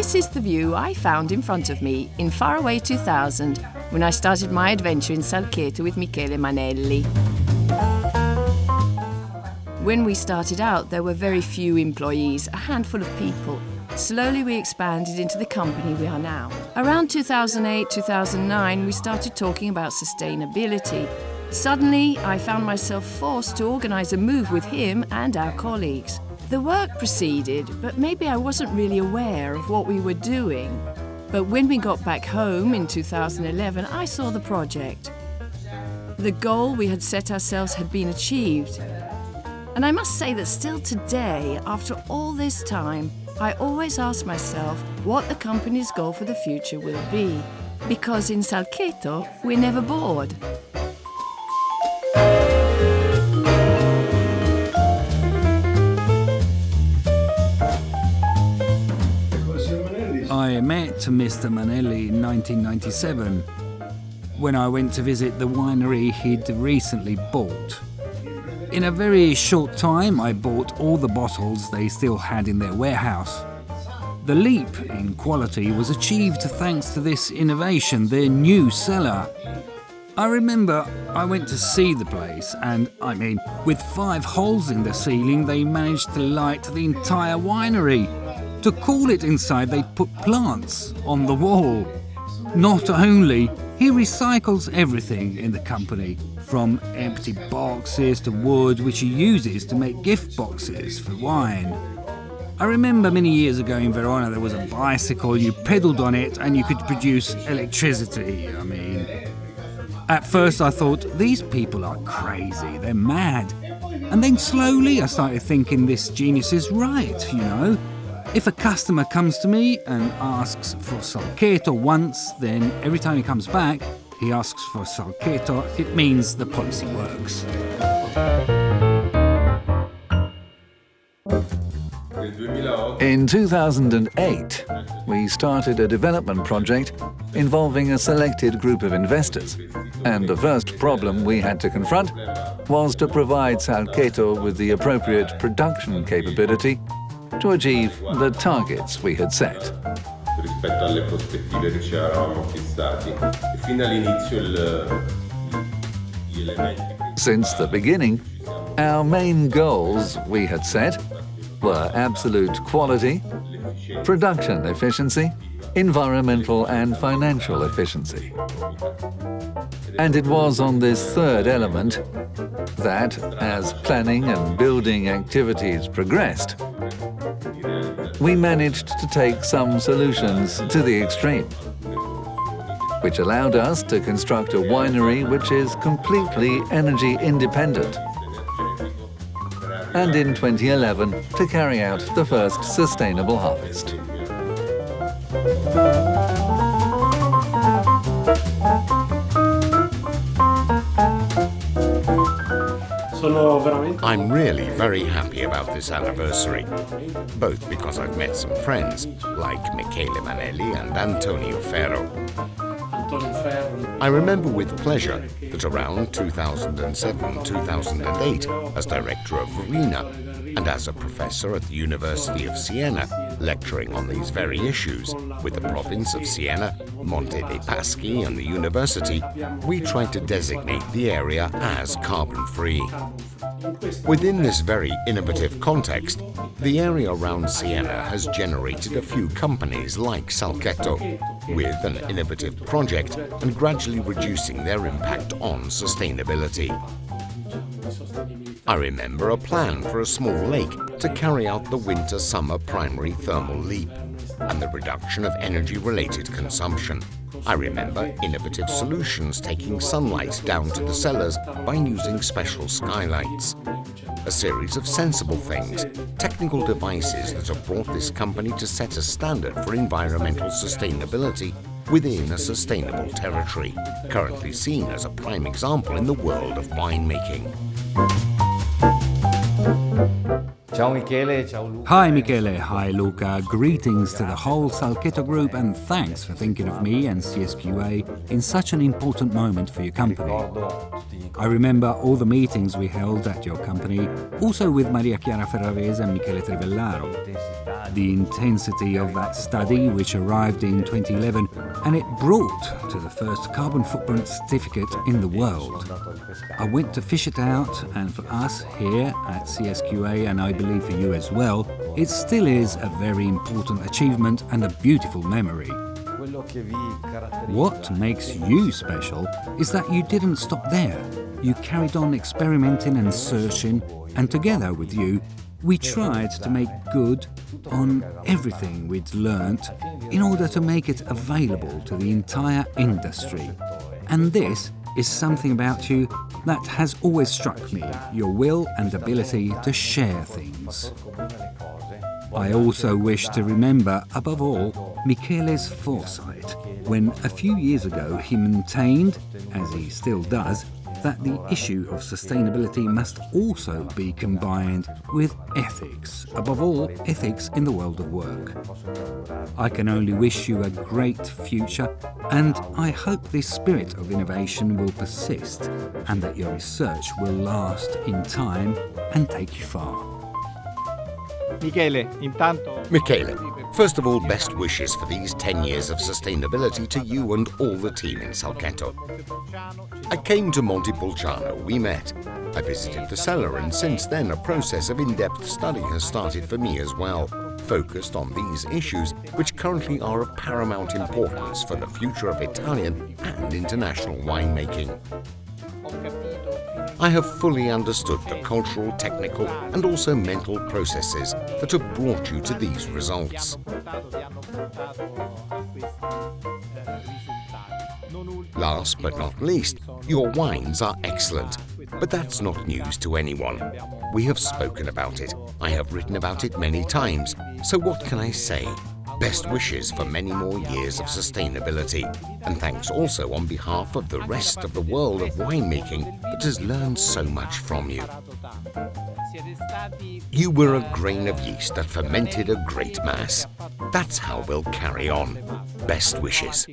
this is the view I found in front of me in faraway 2000 when I started my adventure in Salchetto with Michele Manelli. When we started out, there were very few employees, a handful of people. Slowly we expanded into the company we are now. Around 2008-2009, we started talking about sustainability. Suddenly, I found myself forced to organise a move with him and our colleagues. The work proceeded, but maybe I wasn't really aware of what we were doing. But when we got back home in 2011, I saw the project. The goal we had set ourselves had been achieved. And I must say that still today, after all this time, I always ask myself what the company's goal for the future will be. Because in Salchetto, we're never bored. I met Mr. Manelli in 1997 when I went to visit the winery he'd recently bought. In a very short time, I bought all the bottles they still had in their warehouse. The leap in quality was achieved thanks to this innovation, their new cellar. I remember I went to see the place and, with 5 holes in the ceiling, they managed to light the entire winery. To cool it inside, they'd put plants on the wall. Not only, he recycles everything in the company, from empty boxes to wood, which he uses to make gift boxes for wine. I remember many years ago in Verona there was a bicycle, you pedalled on it and you could produce electricity. At first I thought, these people are crazy, they're mad. And then slowly I started thinking this genius is right, If a customer comes to me and asks for Salchetto once, then every time he comes back, he asks for Salchetto, it means the policy works. In 2008, we started a development project involving a selected group of investors. And the first problem we had to confront was to provide Salchetto with the appropriate production capability to achieve the targets we had set. Rispetto alle prospettive che ci eravamo fissati e fin dall'inizio gli elementi. Since the beginning, our main goals we had set were absolute quality, production efficiency, environmental and financial efficiency. And it was on this third element that, as planning and building activities progressed, we managed to take some solutions to the extreme, which allowed us to construct a winery which is completely energy independent, and in 2011 to carry out the first sustainable harvest. I'm really very happy about this anniversary, both because I've met some friends like Michele Manelli and Antonio Ferro. I remember with pleasure that around 2007-2008, as director of Verina and as a professor at the University of Siena, lecturing on these very issues with the province of Siena, Monte dei Paschi and the university, we tried to designate the area as carbon-free. Within this very innovative context, the area around Siena has generated a few companies like Salchetto, with an innovative project and gradually reducing their impact on sustainability. I remember a plan for a small lake to carry out the winter-summer primary thermal leap and the reduction of energy-related consumption. I remember innovative solutions taking sunlight down to the cellars by using special skylights. A series of sensible things, technical devices that have brought this company to set a standard for environmental sustainability within a sustainable territory, currently seen as a prime example in the world of winemaking. Hi Michele, hi Luca, greetings to the whole Salchetto group and thanks for thinking of me and CSQA in such an important moment for your company. I remember all the meetings we held at your company, also with Maria Chiara Ferrarese and Michele Trivellaro. The intensity of that study, which arrived in 2011, and it brought to the first carbon footprint certificate in the world. I went to fish it out, and for us here at CSQA, and I believe for you as well, it still is a very important achievement and a beautiful memory. What makes you special is that you didn't stop there. You carried on experimenting and searching, and together with you, we tried to make good on everything we'd learnt in order to make it available to the entire industry. And this is something about you that has always struck me, your will and ability to share things. I also wish to remember, above all, Michele's foresight, when a few years ago he maintained, as he still does, that the issue of sustainability must also be combined with ethics, above all, ethics in the world of work. I can only wish you a great future, and I hope this spirit of innovation will persist and that your research will last in time and take you far. Michele, first of all, best wishes for these 10 years of sustainability to you and all the team in Salchetto. I came to Montepulciano, we met. I visited the cellar, and since then a process of in-depth study has started for me as well, focused on these issues which currently are of paramount importance for the future of Italian and international winemaking. I have fully understood the cultural, technical and also mental processes that have brought you to these results. Last but not least, your wines are excellent, but that's not news to anyone. We have spoken about it. I have written about it many times, so what can I say? Best wishes for many more years of sustainability, and thanks also on behalf of the rest of the world of winemaking that has learned so much from you. You were a grain of yeast that fermented a great mass. That's how we'll carry on. Best wishes.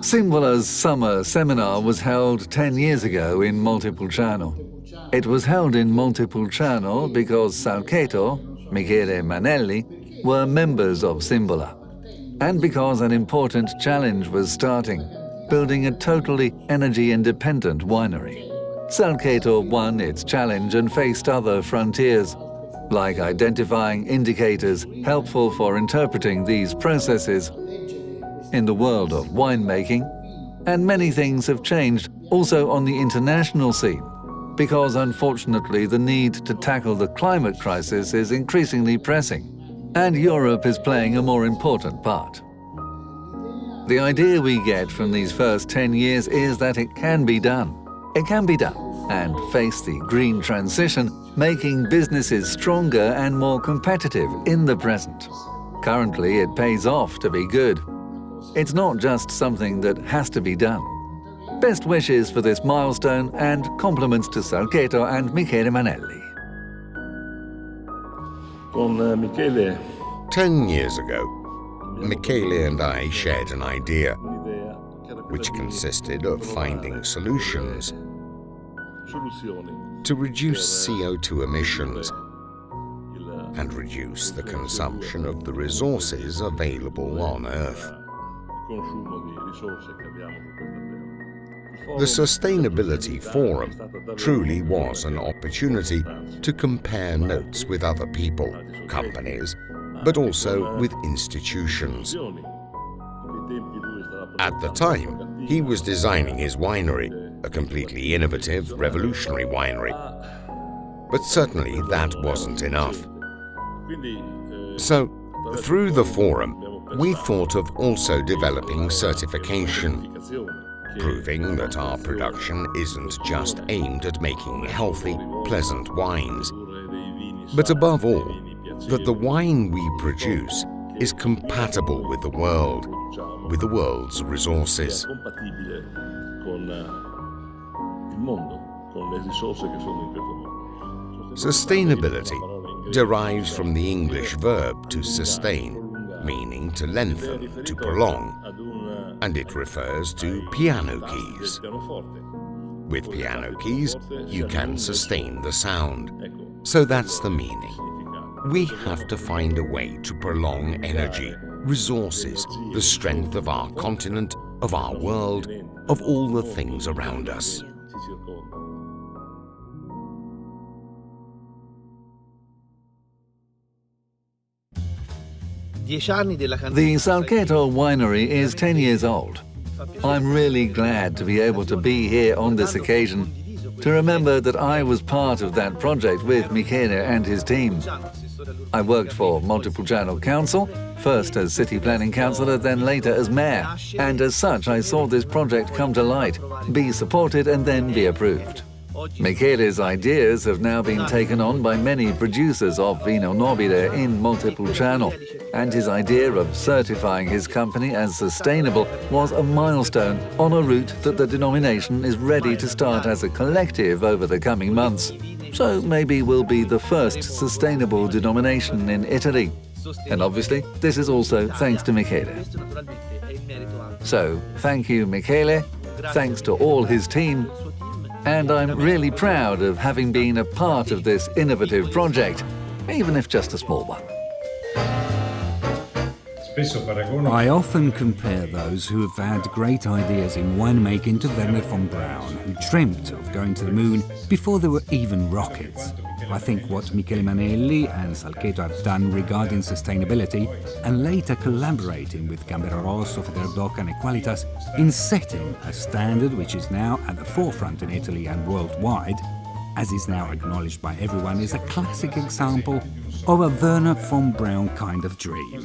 Simbola's summer seminar was held 10 years ago in Montepulciano. It was held in Montepulciano because Salchetto, Michele Manelli, were members of Simbola, and because an important challenge was starting, building a totally energy-independent winery. Salchetto won its challenge and faced other frontiers, like identifying indicators helpful for interpreting these processes in the world of winemaking, and many things have changed also on the international scene, because unfortunately the need to tackle the climate crisis is increasingly pressing, and Europe is playing a more important part. The idea we get from these first 10 years is that it can be done. It can be done, and face the green transition, making businesses stronger and more competitive in the present. Currently, it pays off to be good. It's not just something that has to be done. Best wishes for this milestone and compliments to Salchetto and Michele Manelli. 10 years ago, Michele and I shared an idea, which consisted of finding solutions to reduce CO2 emissions and reduce the consumption of the resources available on Earth. The Sustainability Forum truly was an opportunity to compare notes with other people, companies, but also with institutions. At the time, he was designing his winery, a completely innovative, revolutionary winery. But certainly that wasn't enough. So, through the forum, we thought of also developing certification, proving that our production isn't just aimed at making healthy, pleasant wines, but above all, that the wine we produce is compatible with the world's resources. Sustainability derives from the English verb to sustain, meaning to lengthen, to prolong, and it refers to piano keys. With piano keys, you can sustain the sound. So that's the meaning. We have to find a way to prolong energy, resources, the strength of our continent, of our world, of all the things around us. The Salceto winery is 10 years old. I'm really glad to be able to be here on this occasion, to remember that I was part of that project with Michele and his team. I worked for Montepulciano Council, first as City Planning Councillor, then later as Mayor, and as such I saw this project come to light, be supported and then be approved. Michele's ideas have now been taken on by many producers of Vino Nobile in Montepulciano, and his idea of certifying his company as sustainable was a milestone on a route that the denomination is ready to start as a collective over the coming months. So maybe we'll be the first sustainable denomination in Italy. And obviously, this is also thanks to Michele. So, thank you, Michele. Thanks to all his team. And I'm really proud of having been a part of this innovative project, even if just a small one. I often compare those who have had great ideas in winemaking to Werner von Braun, who dreamt of going to the moon before there were even rockets. I think what Michele Manelli and Salceto have done regarding sustainability, and later collaborating with Gambero Rosso, Federdoc and Equalitas in setting a standard which is now at the forefront in Italy and worldwide, as is now acknowledged by everyone, is a classic example of a Werner von Braun kind of dream.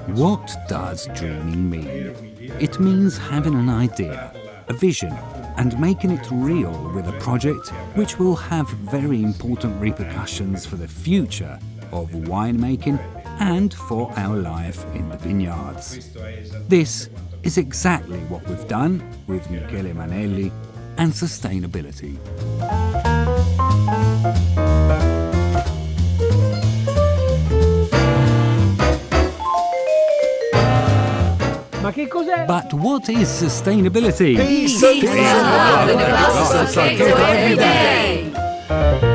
What does dreaming mean? It means having an idea, a vision, and making it real with a project which will have very important repercussions for the future of winemaking and for our life in the vineyards. This is exactly what we've done with Michele Manelli and sustainability. But what is sustainability? Peace, love, and a glass of Salceto every day.